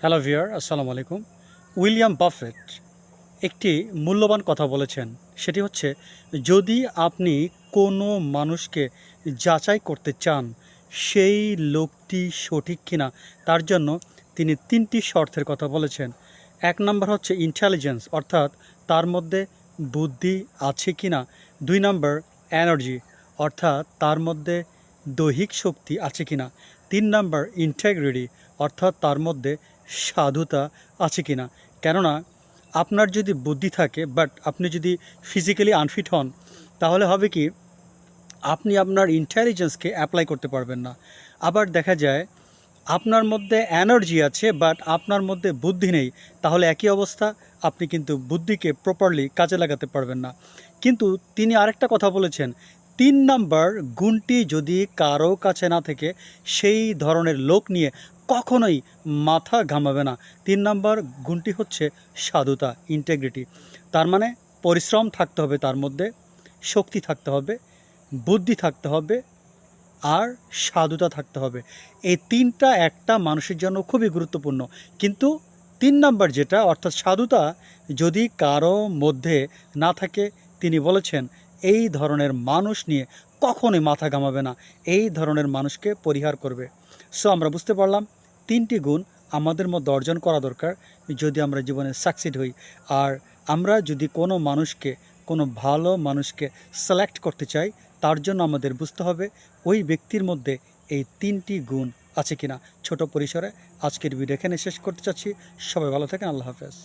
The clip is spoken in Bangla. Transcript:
হ্যালো ভিউয়ার, আসসালামু আলাইকুম। উইলিয়াম বাফেট একটি মূল্যবান কথা বলেছেন। সেটি হচ্ছে, যদি আপনি কোনো মানুষকে যাচাই করতে চান সেই লোকটি সঠিক কিনা, তার জন্য তিনি ৩টি শর্তের কথা বলেছেন। ১ নাম্বার হচ্ছে ইন্টেলিজেন্স, অর্থাৎ তার মধ্যে বুদ্ধি আছে কিনা। ২ নাম্বার এনার্জি, অর্থাৎ তার মধ্যে দৈহিক শক্তি আছে কিনা। ৩ নাম্বার ইন্টেগ্রিটি, অর্থাৎ তার মধ্যে সাধুতা আছে কিনা। কেননা আপনার যদি বুদ্ধি থাকে বাট আপনি যদি ফিজিক্যালি আনফিট হন, তাহলে হবে কি, আপনি আপনার ইন্টেলিজেন্সকে অ্যাপ্লাই করতে পারবেন না। আবার দেখা যায় আপনার মধ্যে এনার্জি আছে বাট আপনার মধ্যে বুদ্ধি নেই, তাহলে একই অবস্থা, আপনি কিন্তু বুদ্ধিকে প্রপারলি কাজে লাগাতে পারবেন না। কিন্তু তিনি আরেকটা কথা বলেছেন, ৩ নাম্বার গুণটি যদি কারো কাছে না থাকে, সেই ধরনের লোক নিয়ে কখনোই মাথা ঘামাবে না। ৩ নাম্বার গুণটি হচ্ছে সাধুতা, ইন্টেগ্রিটি। তার মানে পরিশ্রম থাকতে হবে, তার মধ্যে শক্তি থাকতে হবে, বুদ্ধি থাকতে হবে, আর সাধুতা থাকতে হবে। এই ৩টা একটা মানুষের জন্য খুবই গুরুত্বপূর্ণ। কিন্তু ৩ নাম্বার যেটা, অর্থাৎ সাধুতা, যদি কারো মধ্যে না থাকে, তিনি বলেছেন এই ধরনের মানুষ নিয়ে কখনোই মাথা ঘামাবে না, এই ধরনের মানুষকে পরিহার করবে। সো আমরা বুঝতে পারলাম ৩টি গুণ আমাদের মধ্যে অর্জন করা দরকার যদি আমরা জীবনে সাকসিড হই। আর আমরা যদি কোনো মানুষকে, কোনো ভালো মানুষকে সিলেক্ট করতে চাই, তার জন্য আমাদের বুঝতে হবে ওই ব্যক্তির মধ্যে এই ৩টি গুণ আছে কিনা। ছোট পরিসরে আজকের ভিডিও এখানে শেষ করতে চাচ্ছি। সবাই ভালো থাকেন। আল্লাহ হাফেজ।